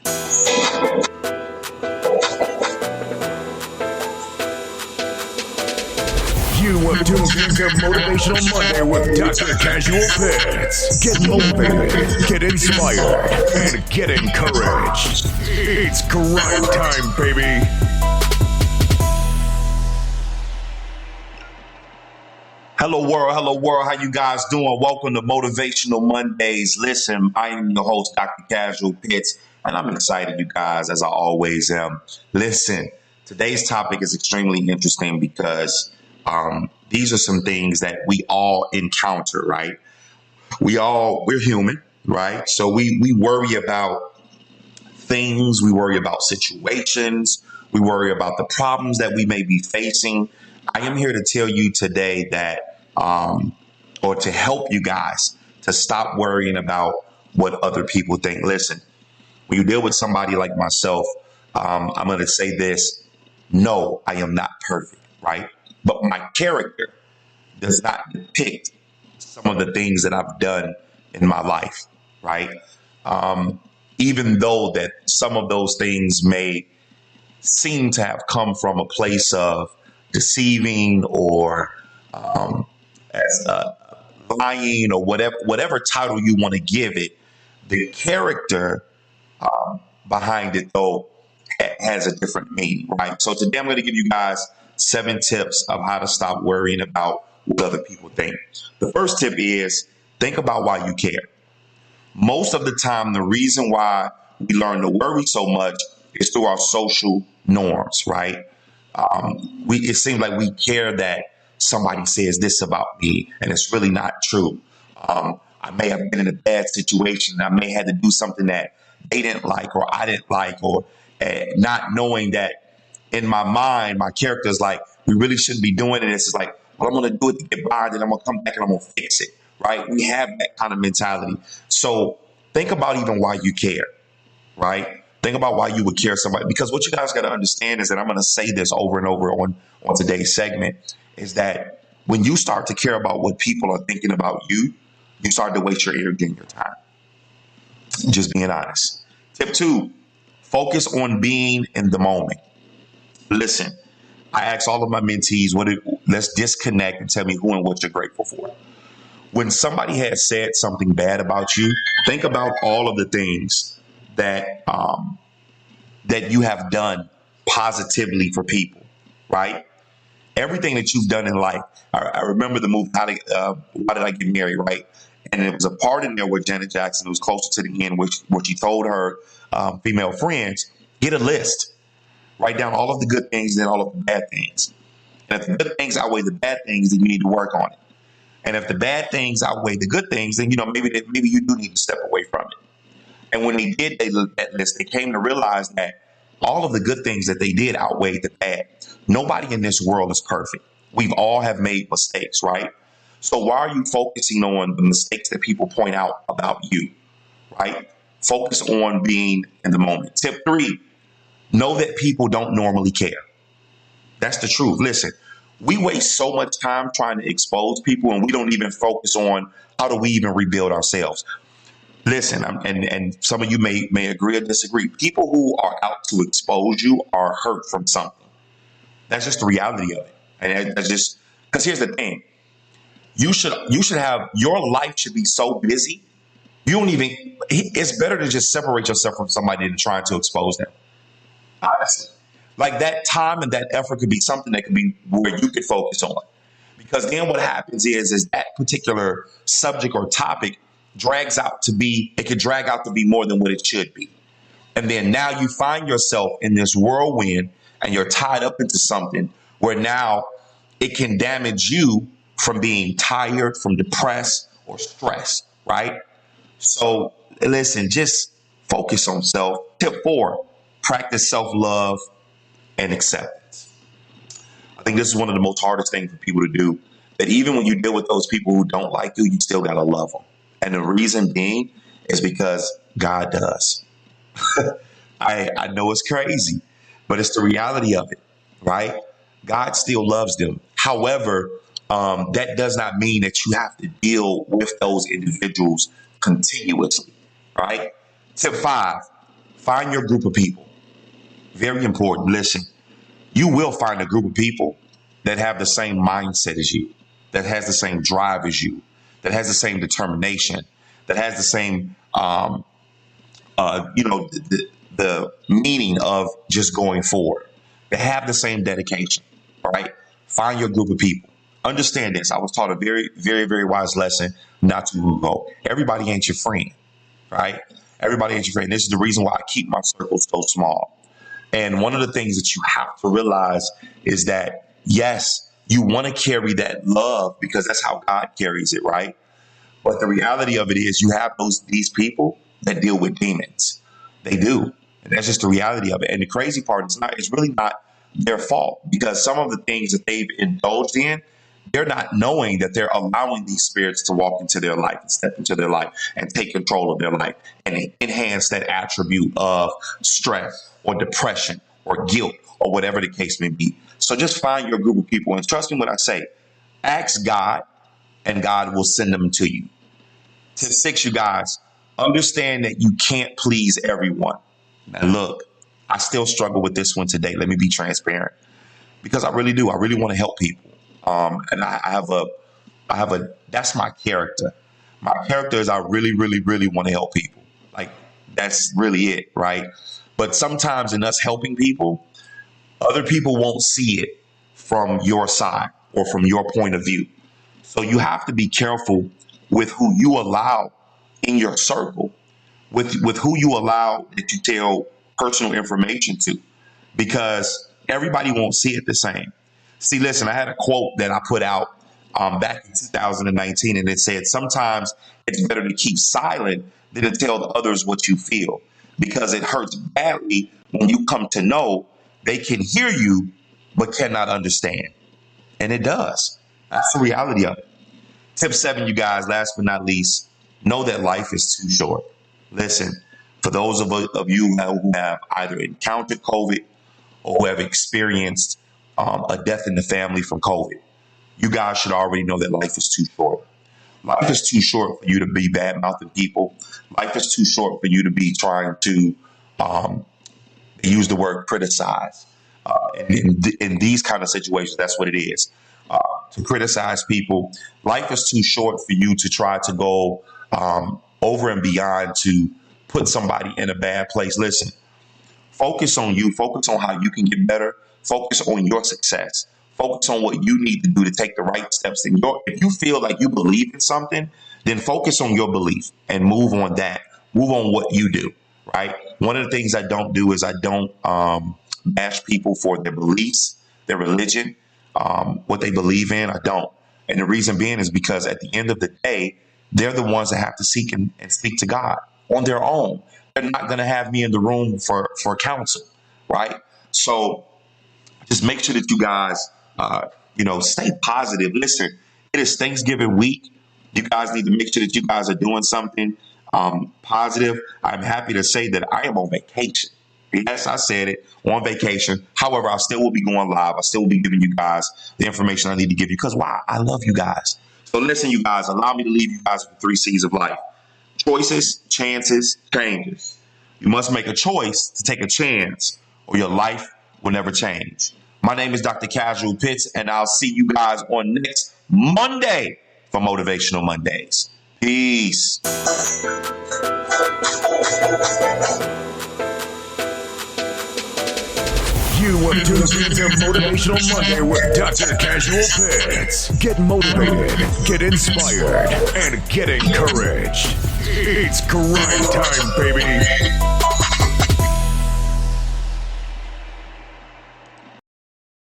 You have tuned into Motivational Monday with Dr. Casual Pits. Get motivated, get inspired, and get encouraged. It's grind time, baby. Hello world, how you guys doing? Welcome to Motivational Mondays. Listen, I am your host, Dr. Casual Pits, and I'm excited, you guys, as I always am. Listen, today's topic is extremely interesting because these are some things that we all encounter, right? We're human, right? So we worry about things, we worry about situations, we worry about the problems that we may be facing. I am here to tell you today that, or to help you guys to stop worrying about what other people think. Listen, when you deal with somebody like myself, I'm going to say this. No, I am not perfect, right? But my character does not depict some of the things that I've done in my life, right? Even though that some of those things may seem to have come from a place of deceiving or lying or whatever title you want to give it, the character behind it though has a different meaning, right? So today I'm going to give you guys 7 tips of how to stop worrying about what other people think. The first tip is think about why you care. Most of the time, the reason why we learn to worry so much is through our social norms, right? It seems like we care that somebody says this about me, and it's really not true. I may have been in a bad situation. I may have had to do something that they didn't like or I didn't like, or not knowing that in my mind, my character is like, we really shouldn't be doing it. It's just like, well, I'm going to do it to get by, then I'm going to come back and I'm going to fix it, right? We have that kind of mentality. So think about even why you care, right? Think about why you would care somebody, because what you guys got to understand is that I'm going to say this over and over on today's segment, is that when you start to care about what people are thinking about you, you start to waste your energy and your time. Just being honest. Tip 2, focus on being in the moment. Listen, I ask all of my mentees, let's disconnect and tell me who and what you're grateful for. When somebody has said something bad about you, think about all of the things that that you have done positively for people, right? Everything that you've done in life. I remember the movie Why Did I Get Married, right? And there was a part in there where Janet Jackson, was closer to the end, where she told her female friends, get a list. Write down all of the good things and all of the bad things. And if the good things outweigh the bad things, then you need to work on it. And if the bad things outweigh the good things, then maybe you do need to step away from it. And when they looked at this, they came to realize that all of the good things that they did outweighed the bad. Nobody in this world is perfect. We've all have made mistakes, right? So why are you focusing on the mistakes that people point out about you, right? Focus on being in the moment. Tip 3, know that people don't normally care. That's the truth. Listen, we waste so much time trying to expose people, and we don't even focus on how do we even rebuild ourselves. Listen, and some of you may agree or disagree. People who are out to expose you are hurt from something. That's just the reality of it. And that's just because here's the thing. You should have, your life should be so busy. It's better to just separate yourself from somebody than trying to expose them. Honestly, like that time and that effort could be something that could be where you could focus on. Because then what happens is that particular subject or topic it could drag out to be more than what it should be. And then now you find yourself in this whirlwind and you're tied up into something where now it can damage you from being tired, from depressed or stressed, right? So listen, just focus on self. Tip 4, practice self-love and acceptance. I think this is one of the most hardest things for people to do, that even when you deal with those people who don't like you, you still got to love them. And the reason being is because God does. I know it's crazy, but it's the reality of it, right? God still loves them. However, that does not mean that you have to deal with those individuals continuously, right? Tip 5, Find your group of people. Very important. Listen, you will find a group of people that have the same mindset as you, that has the same drive as you, that has the same determination, that has the same, the meaning of just going forward. They have the same dedication, all right? Find your group of people. Understand this. I was taught a very, very, very wise lesson not too long ago. Everybody ain't your friend, right? Everybody ain't your friend. This is the reason why I keep my circles so small. And one of the things that you have to realize is that, yes, you want to carry that love because that's how God carries it, right? But the reality of it is you have these people that deal with demons. They do. And that's just the reality of it. And the crazy part is it's really not their fault, because some of the things that they've indulged in, they're not knowing that they're allowing these spirits to walk into their life and step into their life and take control of their life and enhance that attribute of stress or depression or guilt or whatever the case may be. So just find your group of people, and trust me when I say, ask God and God will send them to you. Tip 6, you guys, understand that you can't please everyone. Now look, I still struggle with this one today. Let me be transparent, because I really do. I really want to help people. And I have a, that's my character. My character is I really, really, really want to help people. Like, that's really it, right? But sometimes in us helping people, other people won't see it from your side or from your point of view. So you have to be careful with who you allow in your circle, with who you allow that you tell personal information to, because everybody won't see it the same. See, listen, I had a quote that I put out back in 2019, and it said, sometimes it's better to keep silent than to tell the others what you feel, because it hurts badly when you come to know they can hear you but cannot understand. And it does. That's the reality of it. Tip 7, you guys, last but not least, know that life is too short. Listen, for those of you who have either encountered COVID or who have experienced a death in the family from COVID, you guys should already know that life is too short. Life is too short for you to be bad-mouthing people. Life is too short for you to be trying to use the word criticize. In these kind of situations, that's what it is. To criticize people. Life is too short for you to try to go over and beyond to put somebody in a bad place. Listen, focus on you. Focus on how you can get better. Focus on your success. Focus on what you need to do to take the right steps. If you feel like you believe in something, then focus on your belief and move on that. Move on what you do, right? One of the things I don't do is I don't bash people for their beliefs, their religion, what they believe in. I don't. And the reason being is because at the end of the day, they're the ones that have to seek and speak to God on their own. They're not going to have me in the room for counsel, right? So just make sure that you guys, stay positive. Listen, it is Thanksgiving week. You guys need to make sure that you guys are doing something positive. I'm happy to say that I am on vacation. Yes, I said it, on vacation. However, I still will be going live. I still will be giving you guys the information I need to give you because, wow, I love you guys. So listen, you guys, allow me to leave you guys with 3 C's of life. Choices, chances, changes. You must make a choice to take a chance or your life will never change. My name is Dr. Casual Pitts, and I'll see you guys on next Monday for Motivational Mondays. Peace. You are tuned into Motivational Monday with Dr. Casual Pitts. Get motivated, get inspired, and get encouraged. It's grind time, baby.